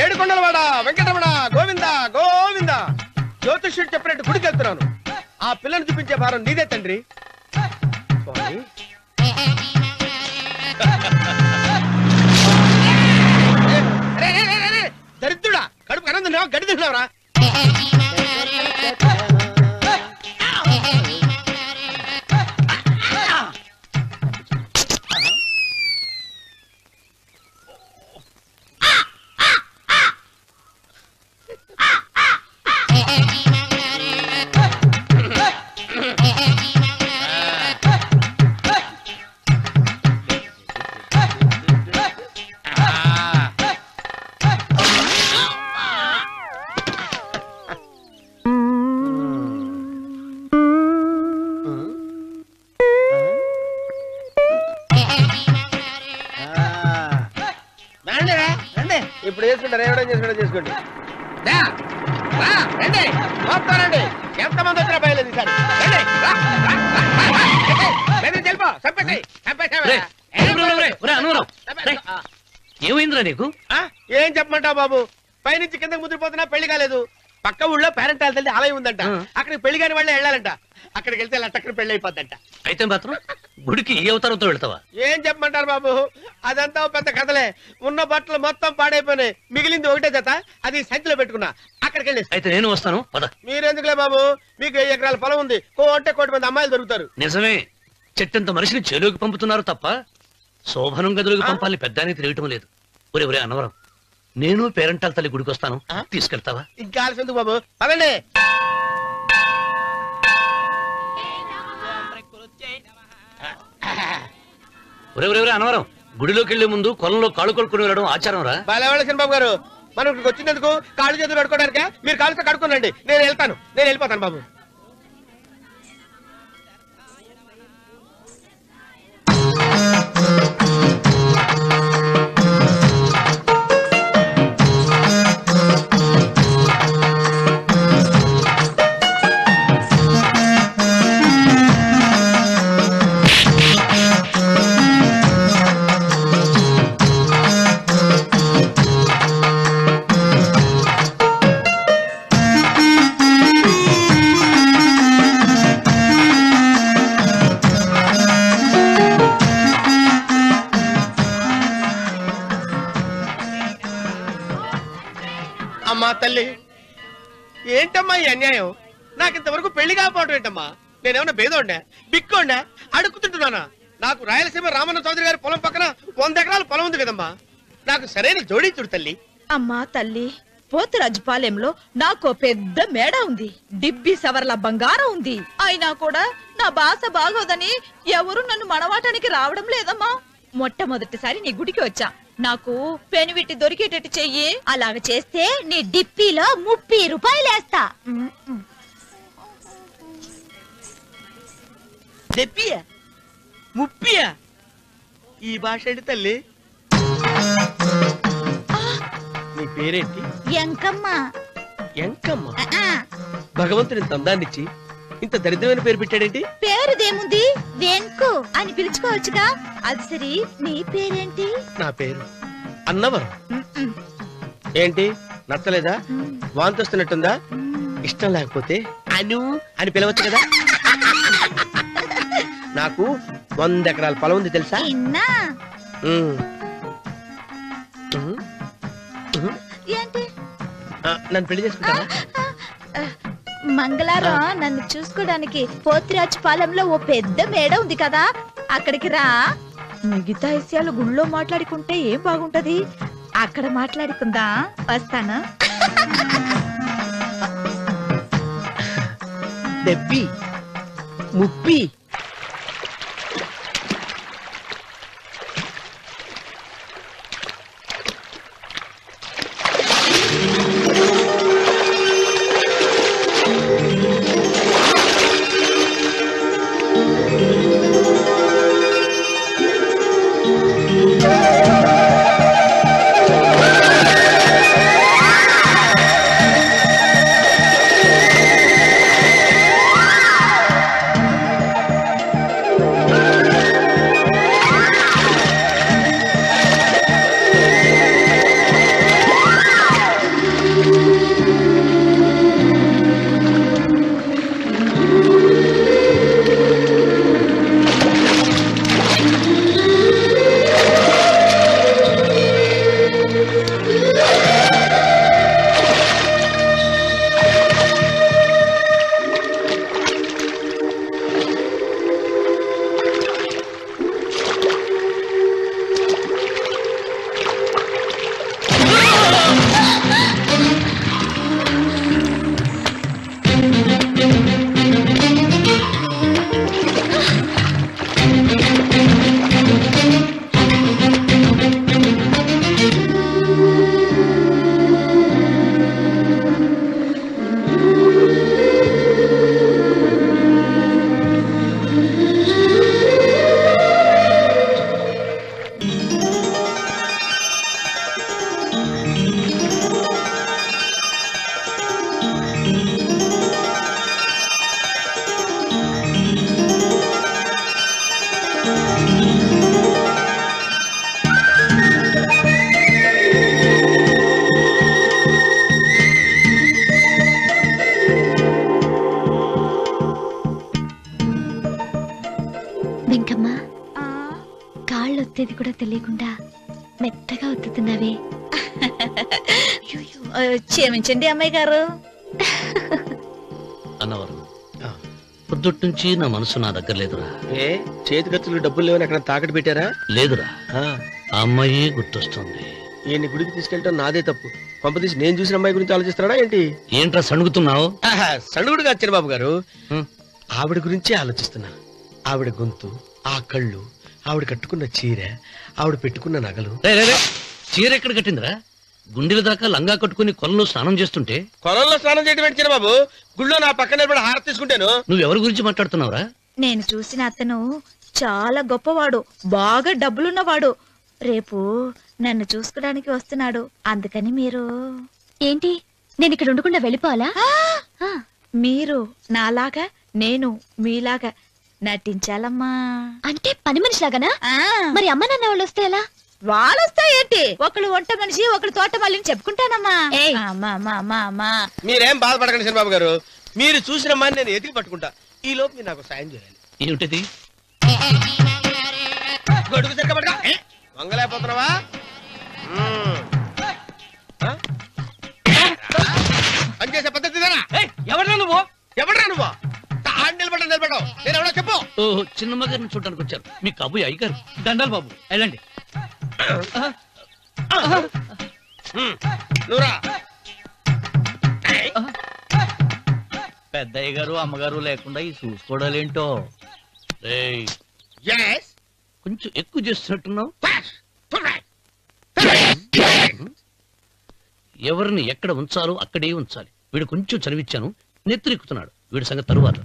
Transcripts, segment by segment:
ఏడుకొండలవాడ వెంకటరమణ గోవింద గోవింద. జ్యోతిష్యుడు చెప్పినట్టు గుడికి వెళ్తున్నాను. ఆ పిల్లను చూపించే భారం నీదే తండ్రి. దరిద్రుడా, కడుపు కనం తిన్నావా, గడి తిన్నావరా? ఇప్పుడు చేసుకుంటారు, ఎవడో చేసుకోండి చేసుకోండి. రండి మొత్తం రండి. ఎంతమంది వచ్చినా బయలేదు ఈసారి. ఏమైందిరా నీకు? ఏం చెప్పమంటావు బాబు, పైనుంచి కిందకి ముద్రపోతున్నా పెళ్లి కాలేదు. పక్క ఊళ్ళో పేరెంట్ తల్లి ఆలయం ఉందంట, అక్కడికి పెళ్లి కాని వాళ్ళే వెళ్ళాలంట. అక్కడికి వెళ్తే లట్టక్కన పెళ్లి అయిపోద్దంట. అయితే మాత్రం గుడికి ఏ అవతారంతో వెళ్తావా? ఏం చెప్పమంటారు బాబు, అదంతా పెద్ద కథలే. ఉన్న బట్టలు మొత్తం పాడైపోయినాయి, మిగిలింది ఒకటే జత, అది సంచిలో పెట్టుకున్నా. అక్కడికి వెళ్ళి అయితే నేను వస్తాను. మీరెందుకులే బాబు, మీకు 5 ఎకరాల పొలం ఉంది, కోటి మంది అమ్మాయిలు దొరుకుతారు. నిజమే, చెట్టంత మనిషిని చేలోకి పంపుతున్నారు తప్ప శోభనం గదులకు పంపాలని పెద్దానికి తెలియటం లేదు. ఒరే ఒరే అన్నవరం, నేను పేరెంటాల తల్లి గుడికి వస్తాను, తీసుకెళ్తావా? ఇంకా ఆలస్యం ఎందుకు బాబు, పదండి. ఒరే ఒరే ఒరే అన్నవరం, గుడిలోకి వెళ్లే ముందు కొలంలో కాళ్ళు కొడుకుని వెళ్ళడం ఆచారం రా. బాలవాళ్ళ బాబు గారు, మనం ఇక్కడికి వచ్చినందుకు కాళ్ళు చేతులు కడుక్కోవడానికే. మీరు కాళ్ళతో కడుక్కోనండి, నేను వెళ్తాను, నేను వెళ్ళిపోతాను బాబు. అమ్మా తల్లి, ఏంటమ్మా ఈ అన్యాయం? నాకు ఇంతవరకు పెళ్లి కాకపోవడం ఏంటమ్మా? నేనేమన్నా బేదోండా, బిక్కోండా, అడుక్కుతుంటున్నానా? నాకు రాయలసీమ రామన్న చౌదరి గారి పొలం పక్కన 100 ఎకరాల పొలం ఉంది కదమ్మా. నాకు సరైన జోడించుడు తల్లి. అమ్మా తల్లి, పోతురాజుపాలెంలో నాకు పెద్ద మేడ ఉంది, డిబ్బి సవర్ల బంగారం ఉంది. అయినా కూడా నా భాష బాగోదని ఎవరు నన్ను మనవాటానికి రావడం లేదమ్మా. మొట్టమొదటిసారి నీ గుడికి వచ్చా, నాకు పెనువిట్టి దొరికేటట్టు చెయ్యి. అలాగ చేస్తే నీ డిప్పిలో 30 రూపాయలు వేస్తా. డెప్పియా 30? ఈ భాష ఏంటి తల్లి? నీ పేరేంటి? ఎంకమ్మ. ఎంకమ్మ? భగవంతుని తందాన్నిచ్చి ఇంత దరిద్రమైన పేరు పెట్టాడేంటి? పేరుదేముంది, వెంకు అని పిలుచుకోవచ్చుగా. అది సరి, నీ పేరేంటి? నా పేరు అన్నవరం. ఏంటి నచ్చలేదా? వాంతొస్తున్నట్టుందా? ఇష్టం లేకపోతే అను అని పిలవచ్చు కదా. నాకు 100 ఎకరాల పొలం ఉంది తెలుసా? ఏంటి? నన్ను పెళ్లి చేసుకుంటావా? మంగళారం నన్ను చూసుకోవడానికి పోతిరాజుపాలెంలో ఓ పెద్ద మేడ ఉంది కదా, అక్కడికి రా. మిగతా విషయాలు గుళ్ళో మాట్లాడుకుంటే ఏం బాగుంటది, అక్కడ మాట్లాడుకుందా. వస్తానా? డెబ్బి 30. వెంకమ్మ, కాళ్ళు ఒత్తేది కూడా తెలియకుండా మెత్తగా ఒత్తుతున్నావే. క్షమించండి అమ్మాయి గారు. అన్నవరం, పొద్దుటి నుంచి నా మనసు నా దగ్గర లేదురా. ఏ చేతి ఖర్చులు డబ్బులు లేవని అక్కడ తాకట్టు పెట్టారా? లేదురా, ఆ, ఆ అమ్మాయి గుర్తొస్తుంది. ఈయన్ని గుడికి తీసుకెళ్ళటం నాదే తప్పు. పంపదీసి నేను చూసిన అమ్మాయి గురించి ఆలోచిస్తున్నాడా ఏంటి? ఏంట్రా సణుగుతున్నావు? సణుగుడు కాదు చిన్నబాబు గారు, హ్మ్. ఆవిడ గురించే ఆలోచిస్తున్నా. ఆవిడ గొంతు, ఆ కళ్ళు, ఆవిడ కట్టుకున్న చీర, ఆవిడ పెట్టుకున్న నగలు. చీర ఎక్కడ కట్టిందిరా? గుండెల దాకా లంగా కట్టుకుని కొలంలో స్నానం చేస్తుంటే కొలంలో స్నానం చేయడం ఏంటి చిన్నబాబు? గుళ్ళో నా పక్కన నిలబడి హారతి తీసుకుంటాను. నువ్వెవరి గురించి మాట్లాడుతున్నావురా? నేను చూసిన అతను చాలా గొప్పవాడు, బాగా డబ్బులున్నవాడు. రేపు నన్ను చూసుకోడానికి వస్తున్నాడు. అందుకని మీరు ఏంటి, నేను ఇక్కడ ఉండకుండా వెళ్ళిపోవాలా? మీరు నాలాగా, నేను మీలాగా నటించాలమ్మా. అంటే పని మనిషిలాగానా? మరి అమ్మ నాన్న వాళ్ళు వస్తే ఎలా? వాళ్ళొస్తా ఏంటి, ఒకళ్ళు వంట మనిషి ఒకళ్ళు తోట మళ్ళీ చెప్పుకుంటానమ్మా. ఏయ్. మీరేం బాధపడకండి చిన్నబాబు గారు, మీరు చూసిన అమ్మాయిని నేను ఎతికి పట్టుకుంటా. ఈ లోపు మీరు నాకు సాయం చేయాలి. ఏమిటది? గొడుగు సరిగ్గా పట్టుకో. వంగలేకపోతున్నావా? పనిచేసే పద్ధతి ఎవరా నువ్వు? ఎవడరా నువ్వు? నిలబడ్డావు నేను ఎవడో చెప్పు. ఓ, చిన్నమ్మ గారిని చూడడానికి వచ్చారు. మీ కబుయ్య అయ్యగారు. దండాలు బాబు, వెళ్ళండి. నువ్వురా. పెద్దయ్య గారు అమ్మగారు లేకుండా ఈ చూసుకోవడాలేంటో. రేయ్, Yes. కొంచెం ఎక్కువ చేస్తున్నట్టున్నావు. ఎవరిని ఎక్కడ ఉంచాలో అక్కడే ఉంచాలి. వీడు కొంచెం చదివిచ్చాను, నెత్తిరెక్కుతున్నాడు. వీడి సంగతి తరువాత.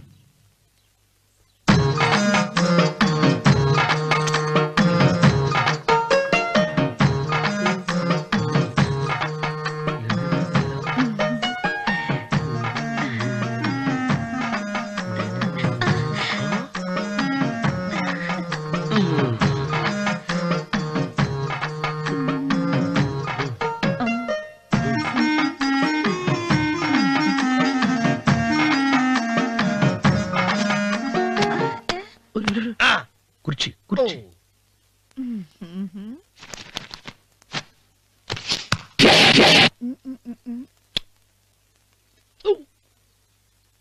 కుర్చీ కుర్చీ.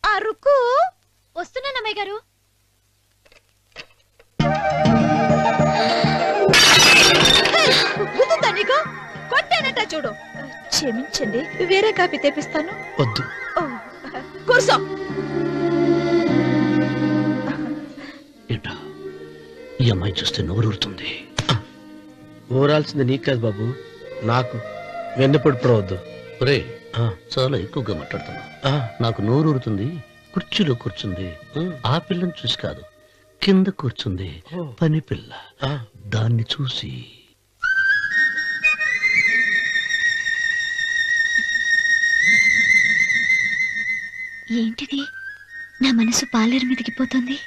అరుకు వస్తున్నాను అమ్మాయి గారు. గుద్దుతా నీకు? కొట్టానట చూడు. క్షమించండి, వేరే కాపీ తెప్పిస్తాను. వద్దు. ఓ, కూర్చో. ఏంటా, ఈ అమ్మాయి చూస్తే నోరూరుతుంది. ఊరాల్సింది నీకు కాదు బాబు, నాకు. వెన్నపొడి పడవద్దు. ఒరే, చాలా ఎక్కువగా మాట్లాడుతున్నా. నాకు నోరూరుతుంది. కుర్చీలో కూర్చుంది. ఆ పిల్లని చూసి కాదు, కింద కూర్చుంది పని పిల్ల. దాన్ని చూసి ఏంటిది, నా మనసు పాలేరు మీదకి పోతుంది.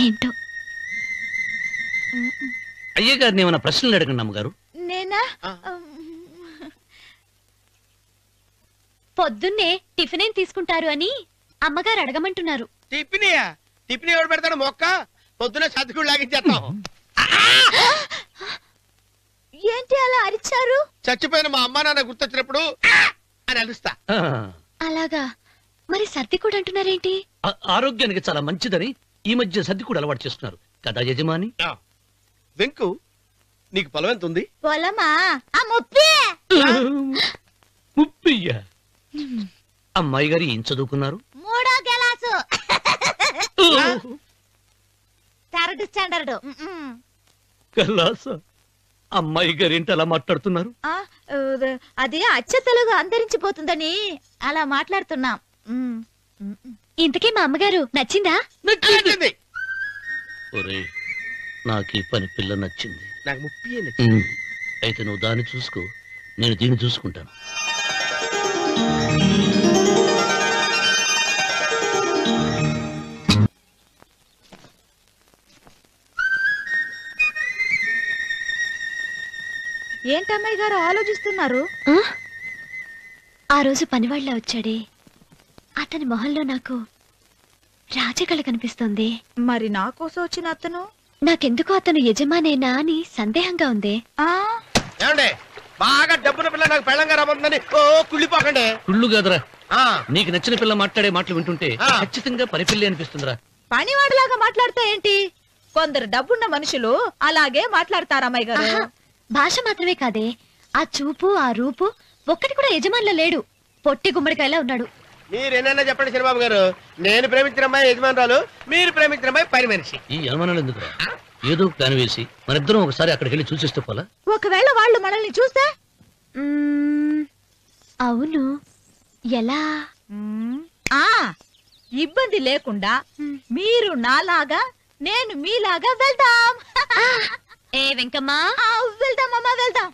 ఏంటో. అయ్యగారిని ఏమైనా ప్రశ్నలు అడగండి అమ్మగారు. నేనా? పొద్దున్నే టిఫిన్ ఏం తీసుకుంటారు అని అమ్మగారు అడగమంటున్నారు. టిఫినియా? టిఫిన్ ఎవడు పెడతాడు మొక్క? పొద్దున సతికుడు లాగించేస్తాం. ఏంటి అలా అరిచారు? చచ్చిపోయిన మా అమ్మా నాన్న గుర్తొచ్చినప్పుడు అని అలుస్తా. అలాగా? మరి సర్ది కూడా అంటున్నారేంటి? ఆరోగ్యానికి చాలా మంచిదని ఈ మధ్య సర్ది కూడా అలవాటు చేస్తున్నారు కదా యజమాని. వెంకు, నీకు పొలం ఎంత ఉంది? పొలమా? ఆ ముప్పి. ముప్పయ్య. అమ్మాయి గారు ఏం చదువుకున్నారు? 3వ క్లాసు థర్డ్ స్టాండర్డ్. కలాస. అమ్మాయి గారు ఏంటి అలా మాట్లాడుతున్నారు? ఆ, అది అచ్చ తెలుగు అంతరించిపోతుందని అలా మాట్లాడుతున్నాం. ఇంతకీ మా అమ్మగారు నచ్చిందా? నచ్చింది. ఒరేయ్, నాకు ఈ పని పిల్ల నచ్చింది. నాకు 30 నచ్చింది. అయితే నువ్వు దాన్ని చూసుకో, నేను దీన్ని చూసుకుంటాను. ఏంటమ్మాయి గారు ఆలోచిస్తున్నారు? ఆ? ఆ రోజు పనివాళ్ళ వచ్చాడే, అతని మొహంలో నాకు రాజకళ కనిపిస్తోంది. మరి నా కోసం వచ్చిన అతను నాకెందుకో అతను యజమానేనా అని సందేహంగా ఉంది. ఆ ఏమండి, బాగా డబ్బున పిల్ల నాకు పెళ్ళంగా రాబోతుందని కుళ్ళిపోకండి. కుళ్ళు కాదురా, ఆ, నీకు నచ్చిన పిల్ల మాట్లాడే మాటలు వింటుంటే ఆ. ఖచ్చితంగా పనిపిల్లి అనిపిస్తుందిరా. పనివాడిలాగా మాట్లాడతా ఏంటి? కొందరు డబ్బున్న మనుషులు అలాగే మాట్లాడతారు అమ్మాయి గారు. ఆహా, భాష మాత్రమే కాదే, ఆ చూపు ఆ రూపు ఒక్కటి కూడా యజమానిలో లేడు. పొట్టి గుమ్మడికాయలా ఉన్నాడు. మీరేనన్నా చెప్పండి చిరబాబు గారు, నేను ప్రేమించిన అమ్మాయి యజమానురాలు, మీరు ప్రేమించిన అమ్మాయి పని మనిషి. ఈ అనుమానాలు ఎందుకురా? ఏదో ప్లాన్ వేసి మనిద్దరం ఒకసారి అక్కడికి వెళ్ళి చూసేస్తే పోలా? ఒకవేళ వాళ్ళు మనల్ని చూస్తే? అవును, ఎలా? ఆ ఇబ్బంది లేకుండా మీరు నాలాగా నేను మీలాగా వెళ్దాం. ఏ వెంకమ్మా, వెళ్దాం అమ్మా, వెళ్దాం.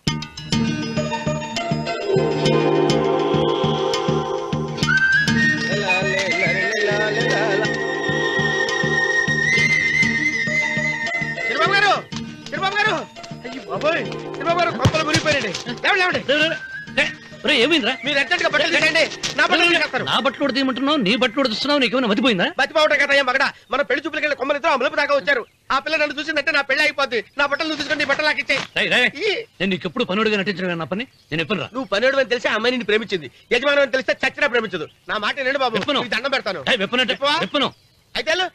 చిరబాబు గారు, చిరబాబు గారు, అయ్యో బాబోయ్, చిరబాబు గారు కొంపలు మునిగిపోయారండి. లేవండి, లేవండి. ఏమైందిరా? మీరు అర్జెంట్ గా బట్టలు తీసేయండి, నా బట్టలు తీసేస్తారు. నా బట్టలు ఉడతీయమంటున్నావు, నీ బట్టలు ఉడుతున్నావు, నీకేమైనా మతిపోయిందా? బతిపోవటం కదా మగడ, మన పెళ్లి చూపులకి వెళ్ళి కొమ్మలితో అమలుపు దాకా వచ్చారు. ఆ పిల్ల నన్ను చూసిందంటే నా పెళ్లి అయిపోద్ది. నా బట్టలు నువ్వు తీసుకొని నీ బట్టలు నాకు ఇచ్చేయి. రేయ్, రేయ్, నేను నీకు ఎప్పుడు పనుడిగా నటించడం నా పని. నేను ఎప్పుడు రా? నువ్వు పనివాడు అని తెలిసి ఆ అమ్మాయి నిన్ను ప్రేమించింది, యజమాని అని తెలిస్తే చచ్చినా ప్రేమించదు. నా మాట నేను బాబు, విప్పను. నీకు దండం పెడతాను. వెప్పనంటే విప్పవా? వెప్పను. అయితే వెళ్ళు.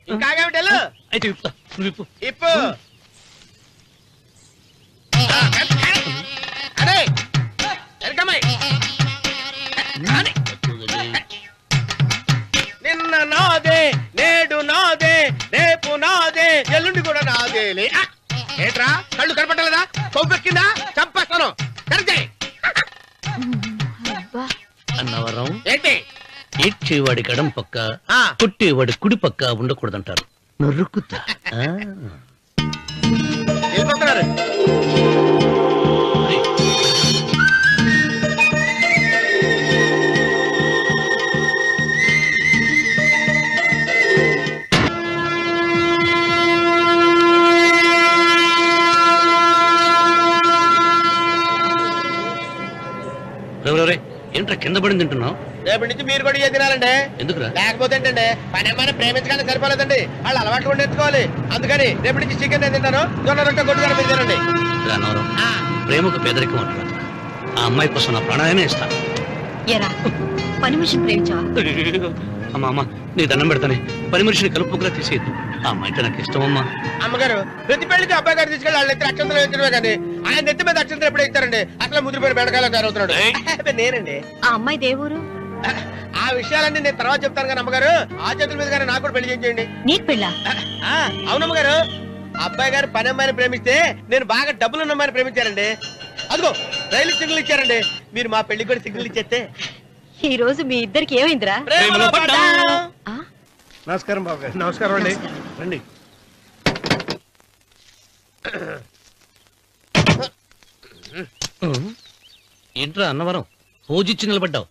ఇంకా ఆగేమిటి వెళ్ళు. అయితే విప్పుతా, నువ్వు విప్పు. ఇప్పు. అరే ఎరకమ్మాయి, నిన్న నాదే, నేడు నాదే, రేపు నాదే, ఎల్లుండి కూడా నాదేలే. ఏట్రా కళ్ళు కనపట్టలేదా? కొవ్వెక్కిందా? చంపేస్తాను. కరెక్టే. అన్నవరం ఏంటి? ఏడ్చేవాడి కడం పక్క, ఆ. కొట్టేవాడి కుడి పక్క ఉండకూడదంటారు. నరుకుతా. వెళ్ళిపోతున్నారు. ఏంట్రా కింద పడింది తింటున్నావు? రేపటి నుంచి మీరు కూడా ఏ తినాలండి. ఎందుకురా? లేకపోతే ఏంటండి, పని అమ్మాయిని ప్రేమించగానే సరిపోలేదండి, వాళ్ళు అలవాట్లు కూడా నేర్చుకోవాలి. అందుకని రేపటి నుంచి చికెన్ నేను తింటాను, జొన్న రొట్టె కొట్టుకొని మీరు తినండి. అన్నవరం, ప్రేమకు పేదరికం అంటున్నారు. ఆ అమ్మాయి కోసం నా ప్రాణాయనే ఇస్తాను. ఎరా పని మనిషిని ప్రేమించావా? అమ్మా అమ్మా, నీ దండం పెడతానే, పని మనిషిని కలుపుకులా తీసేయద్దు. ఆ అమ్మాయి నాకు ఇష్టం అమ్మా. అమ్మగారు, ప్రతి పెళ్లికి అబ్బాయి గారు తీసుకెళ్ళి వాళ్ళ ఎత్తి అక్షంతలు వేయించడమే కానీ ఆయన ఎత్తి మీద అక్షంతలు ఎప్పుడు ఇస్తారండి? అసలు ముదిరిపోయిన బెండకాయలు తయారవుతున్నాడు. నేనండి. ఆ అమ్మాయి దేవురు ఆ విషయాలన్నీ నేను తర్వాత చెప్తాను కానీ అమ్మగారు, ఆ చేతుల మీద కానీ నాకు కూడా పెళ్లి చేయండి. నీకు పెళ్ళా? అవునమ్మగారు, అబ్బాయి గారు పని అమ్మాయిని ప్రేమిస్తే నేను బాగా డబ్బులు ఉన్న అమ్మాయిని ప్రేమించారండి. అదిగో రైలు సిగ్నల్ ఇచ్చారండి. మీరు మా పెళ్లి కూడా సిగ్నల్ ఇచ్చేస్తే ఈ రోజు మీ ఇద్దరికి ఏమైందిరా? ప్రేమలో పడ్డాం. నమస్కారం బాబు గారు. నమస్కారం అండి. రండి. ఏంట్రా అన్నవరం, పూజిచ్చి నిలబడ్డావు?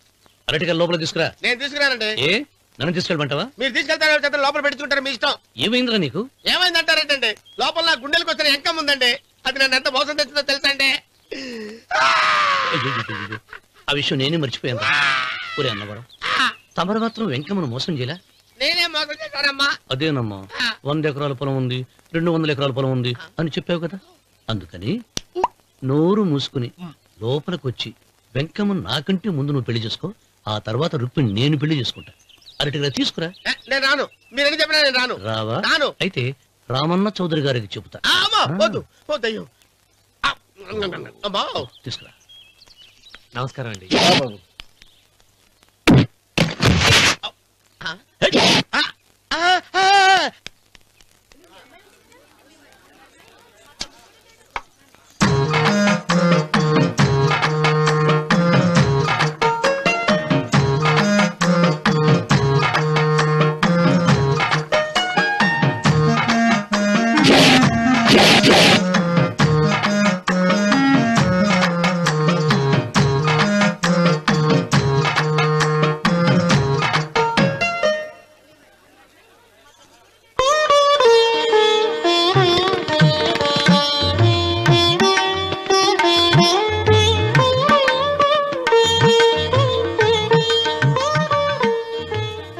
అరటిగా లోపల తీసుకురా. నేను తీసుకురానండి. ఏ నన్ను తీసుకెళ్ళమంటావా? మీరు తీసుకెళ్తారు చేత లోపల పెట్టుకుంటారు, మీ ఇష్టం. ఏమైందిరా నీకు? ఏమైందంటారేంటండి? లోపల నా గుండెలకు వచ్చిన ఎంకం ఉందండి, అది నన్ను ఎంత మోసం తెచ్చిందో తెలుసా అండి? అయ్యో, ఆ విషయం నేనే మర్చిపోయాను. ఒరే అన్నవరం, తమరు మాత్రం వెంకమ్మను మోసం చేయలే? నేనే మోసం చేశానమ్మా. అదేనమ్మా, 100 ఎకరాల పొలం ఉంది, 200 ఎకరాల పొలం ఉంది అని చెప్పావు కదా. అందుకని నోరు మూసుకుని లోపలికి వచ్చి వెంకమ్మను నాకంటే ముందు నువ్వు పెళ్లి చేసుకో, ఆ తర్వాత రుక్మిణి నేను పెళ్లి చేసుకుంటా. అరటిగా తీసుకురా. నేను రాను, మీరని చెప్పినా నేను రాను. రావా? రాను. అయితే రామన్న చౌదరి గారికి చెబుతా. అమ్మా, వద్దు వద్దయ్యో. అమ్మా తీసుకురా. నమస్కారం అండి.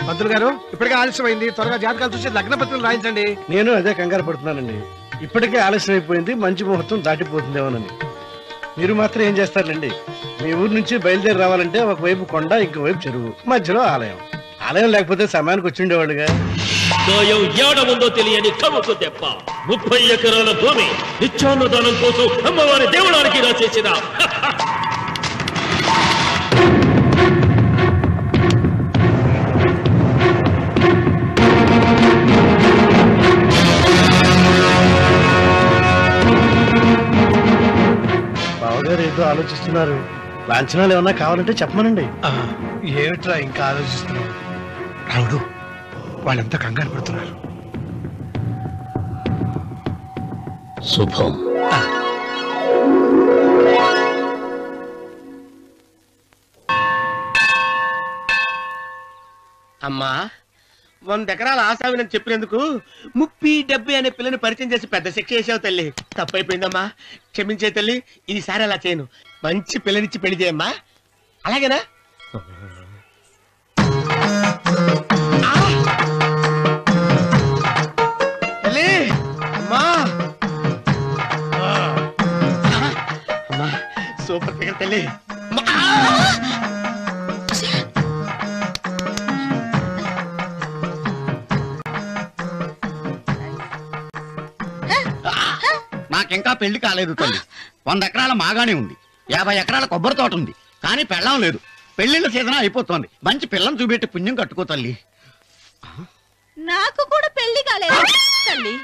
పంతులు గారు ఇప్పటికే ఆలస్యమైంది, త్వరగా జాతకాలు చూసి లగ్న పత్రికలు రాయించండి. నేను అదే కంగారు పడుతున్నానండి. ఇప్పటికే ఆలస్యం అయిపోయింది, మంచి ముహూర్తం దాటిపోతుందేమోనని. మీరు మాత్రం ఏం చేస్తారండి? మీ ఊరు నుంచి బయలుదేరి రావాలంటే ఒకవైపు కొండ, ఇంకోవైపు చెరువు, మధ్యలో ఆలయం. ఆలయం లేకపోతే సమయానికి వచ్చి ఉండేవాళ్ళుగా. దోయం ఏడముందో తెలియని కవుకు దెబ్బ 30 ఎకరాల భూమి నిత్యాన్నదానం కోసం అమ్మవారి దేవుడానికి రాసేసిన బావగారు ఏదో ఆలోచిస్తున్నారు. లాంఛనాలు ఏమన్నా కావాలంటే చెప్పమనండి. ఏమిట్రా ఇంకా ఆలోచిస్తున్నావు? రావుడు, వాళ్ళంతా కంగారు పడుతున్నారు. శుభం. అమ్మా 100 ఎకరాల ఆశావినని చెప్పినందుకు 30-70 అనే పిల్లని పరిచయం చేసి పెద్ద శిక్ష చేసావు తల్లి. తప్పైపోయిందమ్మా, క్షమించే తల్లి. ఈసారి అలా చేయను. మంచి పిల్లనిచ్చి పెళ్లి చేయమ్మా. అలాగేనా? తల్లి అమ్మా, అమ్మా సూపర్ ఫిగర్ తల్లి. నాకింకా పెళ్లి కాలేదు తల్లి. 100 ఎకరాల మాగానే ఉంది, 50 ఎకరాల కొబ్బరి తోట ఉంది, కానీ పెళ్ళం లేదు. పెళ్లిళ్ళ సీజన్ అయిపోతోంది. మంచి పిల్లని చూపెట్టి పుణ్యం కట్టుకో తల్లి. నాకు కూడా పెళ్లి కాలేదు తల్లి.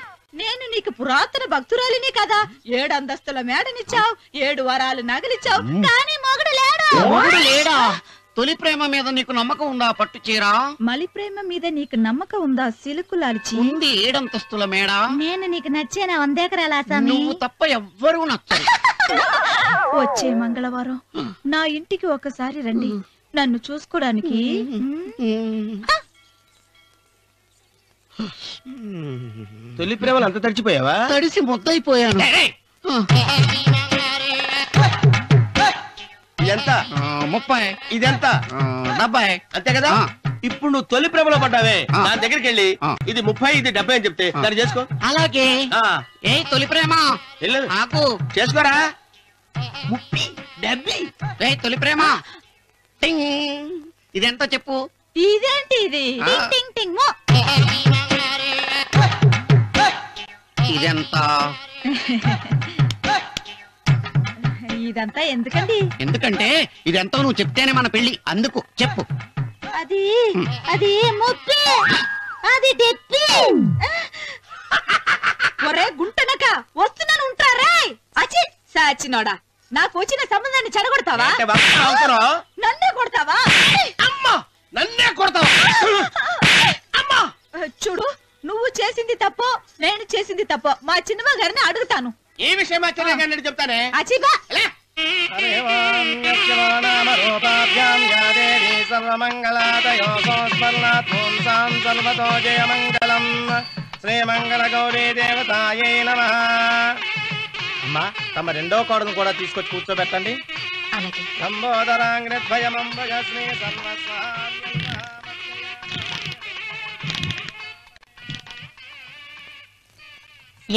నేను నీకు పురాతన భక్తురాలిని కదా. 7 అంతస్తుల మేడనిచ్చావు, 7 వరాలు నగలిచ్చావు, కానీ మొగుడు లేడు. మొగుడు లేడా? తొలి ప్రేమ మీద నీకు నమ్మకం ఉందా? పట్టు చీరా. మలి ప్రేమ మీద నీకు నమ్మకం ఉందా? సిలుకులాల్చి ఉంది 7 అంతస్తుల మేడ. నేను నీకు నచ్చేనా 100 ఎకరాల ఆసామి? నువ్వు తప్ప ఎవ్వరూ నచ్చరు. వచ్చే మంగళవారం నా ఇంటికి ఒకసారి రండి, నన్ను చూసుకోడానికి. తొలి ప్రేమలు అంత తడిచిపోయావా? తడిసి ముద్దయిపోయాను. ఇదెంత? 30. ఇదెంత? 70. అంతే కదా. ఇప్పుడు నువ్వు తొలి ప్రేమలో పడ్డావే, దాని దగ్గరికి వెళ్ళి ఇది 30 ఇది 70 అని చెప్తే దాన్ని చేసుకో. అలాగే. ఏ తొలి ప్రేమ నాకు చేసుకోరా. 30 70. ఏ తొలి ప్రేమ టింగ్. ఇదెంత చెప్పు? ఇదేంటి ఇది? టింగ్ టింగ్ టింగ్ మో. ఇదెంత? ఇదంతా ఎందుకండి? ఎందుకంటే ఇదెంతో నువ్వు చెప్తేనే మన పెళ్లి. అందుకు చెప్పు. అది అది 30, అది 70. ఒరే గుంటనక వస్తున్నాను, ఉంటారే. అచి సాచినోడా, నాకు వచ్చిన సంబంధాన్ని చెడగొడతావా? నన్నే కొడతావా? అమ్మా నన్నే కొడతావా? అమ్మా చూడు, నువ్వు చేసింది తప్పో నేను చేసింది తప్పో మా చిన్నమ్మ గారిని అడుగుతాను. ఈ విషయం మా చిన్న గారిని చెప్తానే. అచిబా శ్రీమంగళ గౌరీ దేవతాయే నమః. అమ్మా తమ రెండో కోడను కూడా తీసుకొచ్చి కూర్చోబెట్టండి.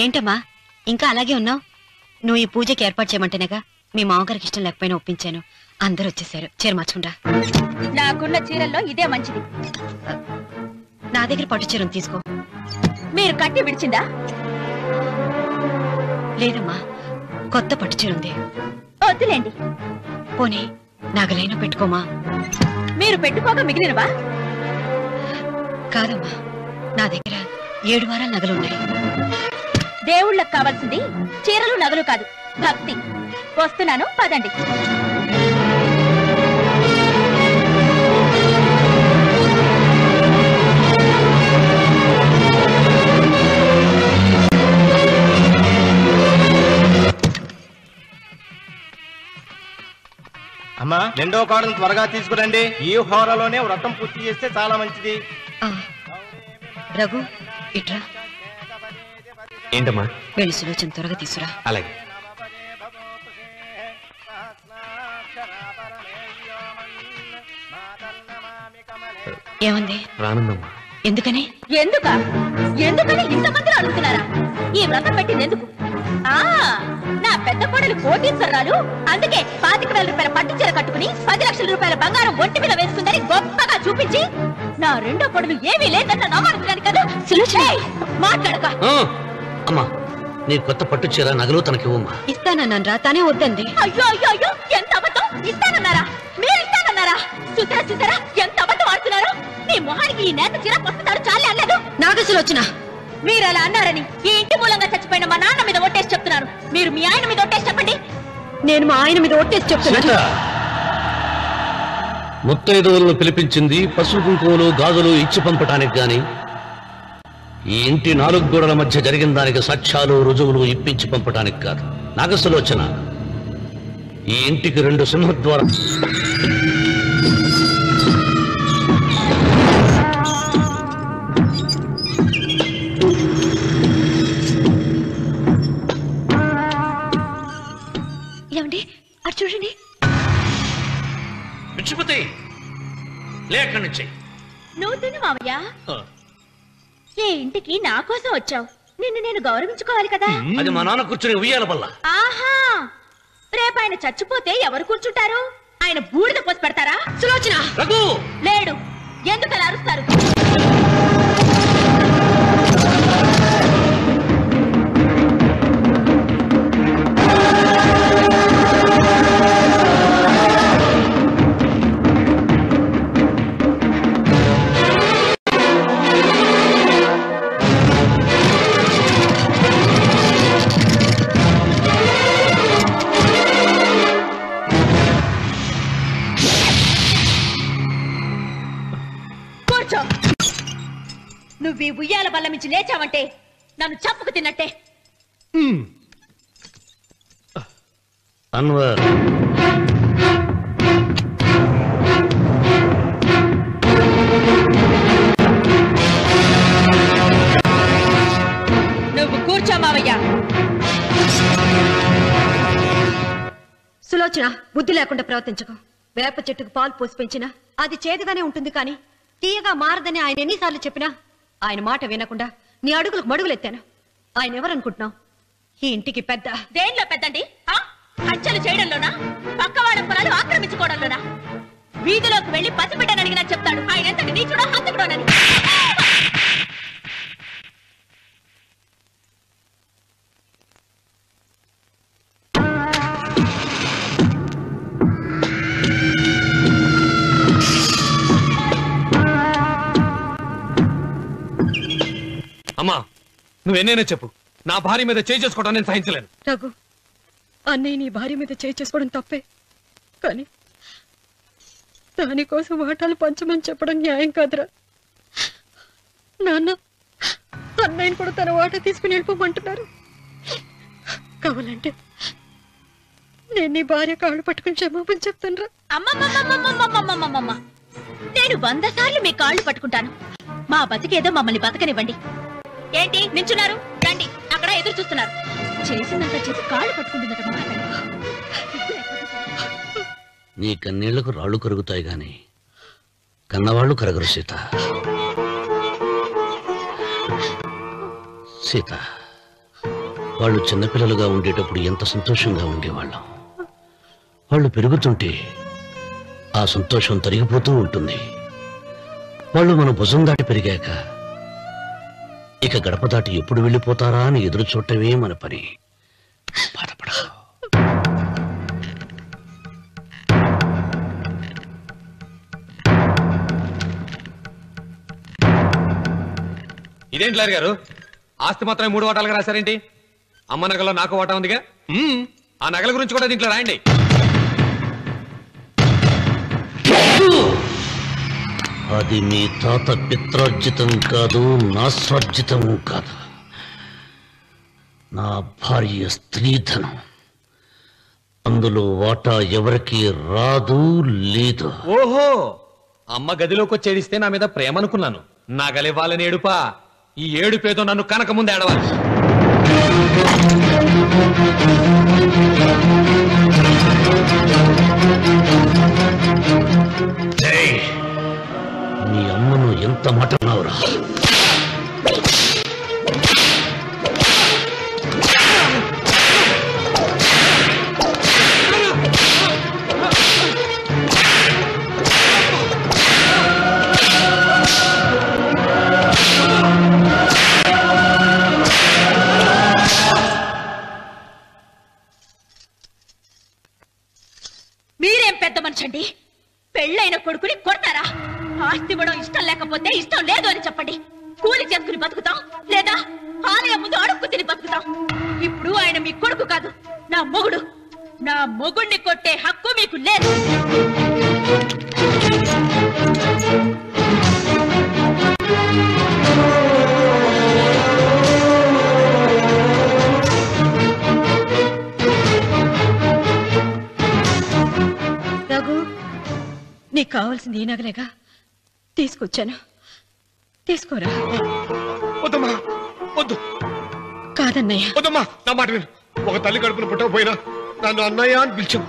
ఏంటమ్మా ఇంకా అలాగే ఉన్నావు? నువ్వు ఈ పూజకి ఏర్పాటు చేయమంటేనేగా మీ మామగారికి ఇష్టం లేకపోయినా ఒప్పించాను. అందరూ వచ్చేసారు. చీర మార్చుకుంటా. నాకున్న చీరల్లో ఇదే మంచిది. నా దగ్గర పట్టు చీరను తీసుకో. మీరు కట్టి విడిచిందా? లేదమ్మా, కొత్త పట్టు చీర ఉంది. వద్దులేండి. పోనీ నగలైనా పెట్టుకోమా. మీరు పెట్టుకోక మిగిలినవా? కాదమ్మా, నా దగ్గర 7 వారాల నగలున్నాయి. దేవుళ్ళకి కావాల్సింది చీరలు నగలు కాదు, భక్తి. వస్తున్నాను, పదండి. అమ్మా, 2వ కాడను త్వరగా తీసుకురండి. ఈ హోరాలోనే వ్రతం పూర్తి చేస్తే చాలా మంచిది. రఘు, ఇట్రా. ఏంటమ్మా? వెళ్ళి సులోచన త్వరగా తీసురా. అలాగే. ఏమంది? రానుందమ్మా. ఎందుకని? ఎందుకని ఇంతమంది అడుగుతున్నారా? ఈ వ్రతం పెట్టింది ఎందుకు? నా పెద్ద కోడలు కోటీశ్వరాలు, అందుకే 25,000 రూపాయల పట్టు చీర కట్టుకుని 10 లక్షల రూపాయల బంగారం ఒంటి మీద వేసుకుందని గొప్పగా చూపించి, నా రెండో కోడలు ఏమీ లేదన్న నమ్మకానికి కదా. మాట్లాడక. అమ్మా, నీ కొత్త పట్టు చీర నగలు తనకివ్వమ్మా. ఇస్తానన్నాను రా, తానే వద్దండి. అయ్యో అయ్యో అయ్యో, ఎంత అబద్ధం! ఇస్తానన్నారా? మీరు ఇస్తానన్నారా? చూసారా చూసారా ఎంత అబద్ధం ఆడుతున్నారు? మీ మొహానికి ఈ నేత చీర వస్తున్నారు చాలే అనలేదు. నాకు సులోచన, మీరు అలా అన్నారని ఈ ఇంటి మూలంగా చచ్చిపోయిన మా నాన్న మీద ఒట్టేసి చెప్తున్నారు. మీరు మీ ఆయన మీద ఒట్టేసి చెప్పండి. నేను మా ఆయన మీద ఒట్టేసి చెప్తున్నాను. ముత్తైదువులను పిలిపించింది పసుపు కుంకుమలు గాజులు ఇచ్చి పంపటానికి గాని, ఈ ఇంటి 4 గోడల మధ్య జరిగిన దానికి సాక్ష్యాలు రుజువులు ఇప్పించి పంపటానికి కాదు. నాగసులోచన, ఈ ఇంటికి 2 సింహద్వార ఏమండి, అటు చూడండి. పిచ్చిపోతే లేక్కడి నుంచి. నువ్వు తిను మావయ్య. ఏ ఇంటికి నా కోసం వచ్చావు, నిన్ను నేను గౌరవించుకోవాలి కదా. అది మా నాన్న కూర్చుని ఉయ్యాల వల్ల. ఆహా, రేపు ఆయన చచ్చిపోతే ఎవరు కూర్చుంటారు? ఆయన బూడిద పోసి పెడతారా? సులోచన, రఘు లేడు. ఎందుకు అలా అరుస్తారు? నువ్వు ఈ ఉయ్యాల బల్ల మించి లేచావంటే నన్ను చంపుకు తిన్నట్టే. అన్వర్, నువ్వు కూర్చో మావయ్య. సులోచన, బుద్ధి లేకుండా ప్రవర్తించకు. వేప చెట్టుకు పాలు పోసి పెంచినా అది చేదుగానే ఉంటుంది, కానీ తీయగా మారదని ఆయన ఎన్నిసార్లు చెప్పినా ఆయన మాట వినకుండా నీ అడుగులకు మడుగులెత్తాను. ఆయన ఎవరనుకుంటున్నావు? ఈ ఇంటికి పెద్ద. దేనిలో పెద్దండి? హత్యలు చేయడంలోనా? పక్కవాడ పొలాలు ఆక్రమించుకోవడంలోనా? వీధిలోకి వెళ్లి పసిబిడ్డని అడిగినా చెప్తాడు ఆయన ఎంతటి నీచుడో హంతకుడోనని. అమ్మా, నువ్వెన్నైనా చెప్పు, నా భార్య మీద చేయి చేసుకోవడం నేను సహించలేను. రఘు, అన్నయ్య నీ భార్య మీద చేయి చేసుకోవడం తప్పే, కానీ దానికోసం వాటాలు పంచమని చెప్పడం న్యాయం కాదురా. నాన్న, అన్నయ్యని కూడా తన వాటా తీసుకుని వెళ్ళిపోమంటున్నారు. కావాలంటే నేను నీ భార్య కాళ్ళు పట్టుకుని క్షమాపణ చెప్తాను రా. అమ్మమ్మమ్మమ్మమ్మమ్మమ్మమ్మమ్మ, నేను 100 సార్లు మీ కాళ్ళు పట్టుకుంటాను. మా బతికేదో మమ్మల్ని బతకనివ్వండి. ఏంటి నించున్నారు? రండి, అక్కడ ఎదురు చూస్తున్నారు. చేసినంత చేసి కాళ్ళు పట్టుకుంటుందట. నీ కన్నీళ్లకు రాళ్లు కరుగుతాయి గాని కన్నవాళ్లు కరగరు సీత. సీత, వాళ్ళు చిన్నపిల్లలుగా ఉండేటప్పుడు ఎంత సంతోషంగా ఉండేవాళ్ళం. వాళ్ళు పెరుగుతుంటే ఆ సంతోషం తరిగిపోతూ ఉంటుంది. వాళ్ళు మన భుజం దాటి పెరిగాక ఇక గడప దాటి ఎప్పుడు వెళ్ళిపోతారా అని ఎదురు చూడటమే మన పని. బాధపడకు. ఇదేంటి లాయర్ గారు, ఆస్తి మాత్రమే 3 వాటాలుగా రాశారేంటి? అమ్మ నగలో నాకు వాటా ఉందిగా. ఆ నగల గురించి కూడా దీంట్లో రాయండి. అది మీ తాత పిత్రార్జితం కాదు, నాస్వార్జితం కాదు. నా భార్య స్త్రీధనం. అందులో వాటా ఎవరికి రాదు లేదు. ఓహో, అమ్మ గదిలోకి వచ్చేడిస్తే నా మీద ప్రేమ అనుకున్నాను. నగలివ్వాలని ఏడుపా. ఈ ఏడుపేదో నన్ను కనక ముందు ఏడవాలి. మీ అమ్మను ఎంత మాట అన్నావురా? మీరేం పెద్ద మనిషండి? పెళ్ళైన కొడుకుని కొడతారా? ఆస్తి ఇవ్వడం ఇష్టం లేకపోతే ఇష్టం లేదు అని చెప్పండి. కూలి చేసుకుని బతుకుతాం, లేదా ఆలయం ముందు అడుక్కు తిని బతుకుతాం. ఇప్పుడు ఆయన మీ కొడుకు కాదు, నా మొగుడు. నా మొగుడిని కొట్టే హక్కు మీకు లేదు. రఘు, నీకు కావాల్సింది ఈ నగలేగా తీసుకొచ్చాను, తీసుకోరా. వద్దమ్మా, వద్దు. కాదన్నయ్య. వద్దమ్మా, నా మాట విను. ఒక తల్లి కడుపున పుట్టకపోయినా నన్ను అన్నయ్య అని పిలిచావు.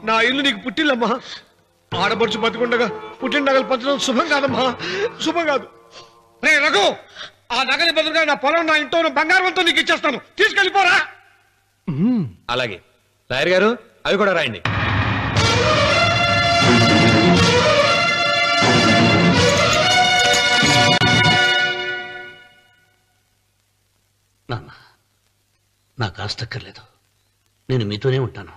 నా ఇల్లు నీకు పుట్టిల్లమ్మా. ఆడపడుచు బతుకుండగా పుట్టిన నగలు పంచడం శుభం కాదమ్మా, శుభం కాదు. రే రఘు, ఆ నగలి బదులుగా నా పొలం, నా ఇంట్లో ఉన్న బంగారంతో నీకు ఇచ్చేస్తాను. తీసుకెళ్ళిపోరా. అలాగే లాయర్ గారు, అవి కూడా రాయండి. నాన్న, నాకు ఆస్తక్కర్లేదు. నేను మీతోనే ఉంటాను.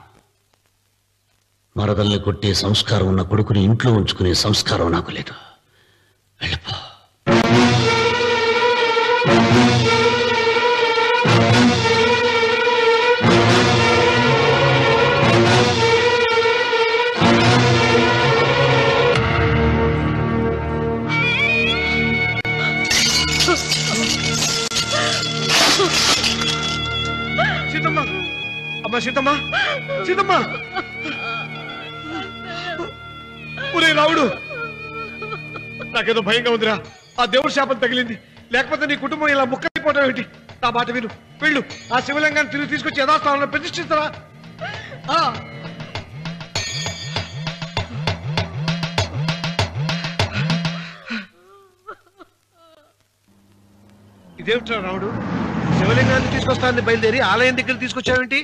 మరదల్ని కొట్టే సంస్కారం ఉన్న కొడుకుని ఇంట్లో ఉంచుకునే సంస్కారం నాకు లేదు. వెళ్ళిపో. సీతమ్మ, అమ్మ సీతమ్మ, సీతమ్మ. ఒరే రావుడు, నాకేదో భయంగా ఉందిరా. ఆ దేవుడి శాపం తగిలింది. లేకపోతే నీ కుటుంబం ఇలా ముక్కైపోవడం ఏంటి? నా మాట విను, వెళ్ళు. ఆ శివలింగాన్ని తిరిగి తీసుకొచ్చి యథాస్థానంలో ప్రతిష్ఠించరా. ఇదేమిట్రా రావుడు, శివలింగాన్ని తీసుకొస్తానని బయలుదేరి ఆలయం దగ్గర తీసుకొచ్చావేంటి?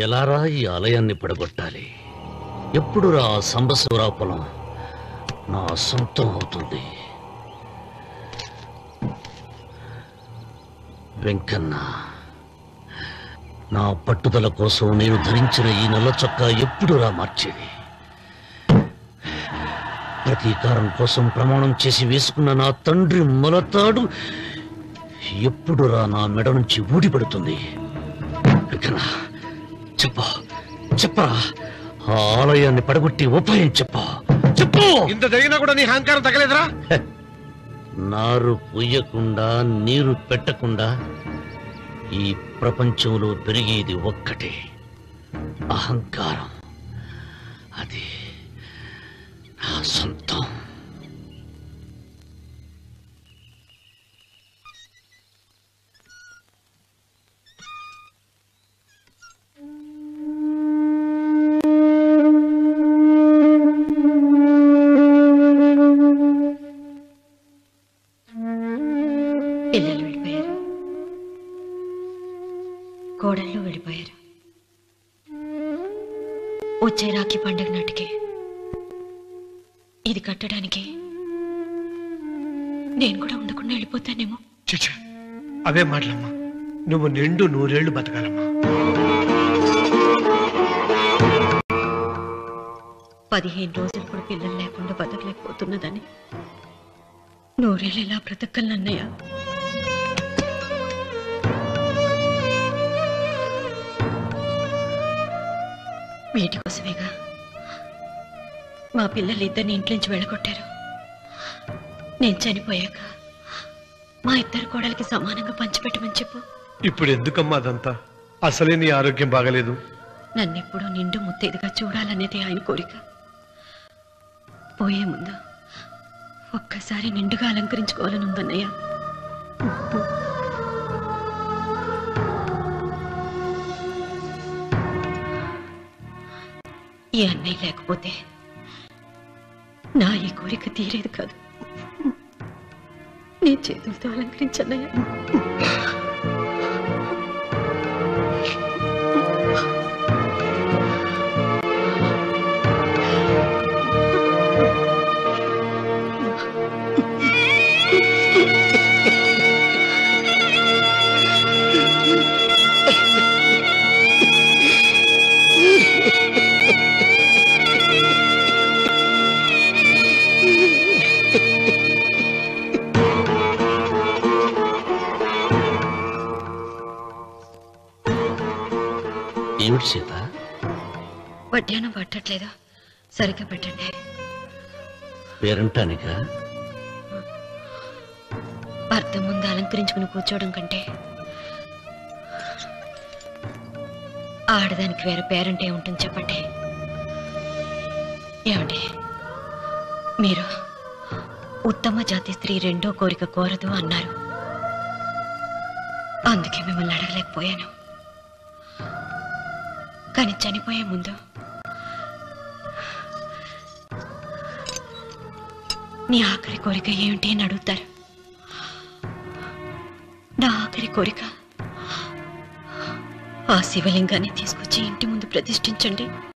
ఎలారా ఈ ఆలయాన్ని పడగొట్టాలి? ఎప్పుడురా సంబశివరా పొలం నా సొంతం అవుతుంది? వెంకన్న, నా పట్టుదల కోసం నేను ధరించిన ఈ నల్ల చొక్కా ఎప్పుడురా మార్చేది? ప్రతీకారం కోసం ప్రమాణం చేసి వేసుకున్న నా తండ్రి మొలతాడు ఎప్పుడురా నా మెడ నుంచి ఊడిపడుతుంది? వెంకన్న, చెప్పా చెప్పరా, ఆ ఆలయాన్ని పడగొట్టి ఉపాయం చెప్పా, చెప్పు. ఇంత జరిగినా కూడా నీ అహంకారం తగలేదురా? నారు పూయకుండా నీరు పెట్టకుండా ఈ ప్రపంచంలో పెరిగేది ఒక్కటే, అహంకారం. అది నా సొంతం. పిల్లలు వెళ్ళిపోయారు, కోడళ్ళు వెళ్ళిపోయారు. వచ్చే రాఖీ పండుగ నాటికి ఇది కట్టడానికి నేను కూడా ఉండకుండా వెళ్ళిపోతానేమో. చిచ్చా, అవే మాటలమ్మా. నువ్వు నిండు 100 ఏళ్ళు బతకాలమ్మా. 15 రోజులు కూడా పిల్లలు లేకుండా బతకలేకపోతున్నదని నూరేళ్ళు ఇలా బ్రతకలన్నయ్య. వీటి కోసమేగా మా పిల్లలు ఇద్దరిని ఇంటి నుంచి వెళ్ళగొట్టారు. నేను చనిపోయాక మా ఇద్దరు కోడలికి సమానంగా పంచిపెట్టమని చెప్పు. ఇప్పుడు ఎందుకమ్మా అదంతా? అసలే నీ ఆరోగ్యం బాగలేదు. నన్నెప్పుడూ నిండు ముత్తేదిగా చూడాలనేది ఆయన కోరిక. పోయే ముందు ఒక్కసారి నిండుగా అలంకరించుకోవాలని ఉందన్నయ్య. ఈ అన్నయ్య లేకపోతే నా ఈ కోరిక తీరేది కాదు. నీ చేతులతో అలంకరించన్నయ్య. ఏమిటి సీత? వడ్డానం పట్టట్లేదా? సరిగ్గా పెట్టండి. పేరంటానిక భర్త ముందు అలంకరించుకుని కూర్చోవడం కంటే ఆడదానికి వేరే పేరంటే ఉంటుంది చెప్పండి. ఏమండి, మీరు ఉత్తమ జాతి స్త్రీ రెండో కోరిక కోరదు అన్నారు. అందుకే మిమ్మల్ని అడగలేకపోయాను. కానీ చనిపోయే ముందు నీ ఆఖరి కోరిక ఏమిటి అని అడుగుతారు. నా ఆఖరి కోరిక ఆ శివలింగాన్ని తీసుకొచ్చి ఇంటి ముందు ప్రతిష్ఠించండి.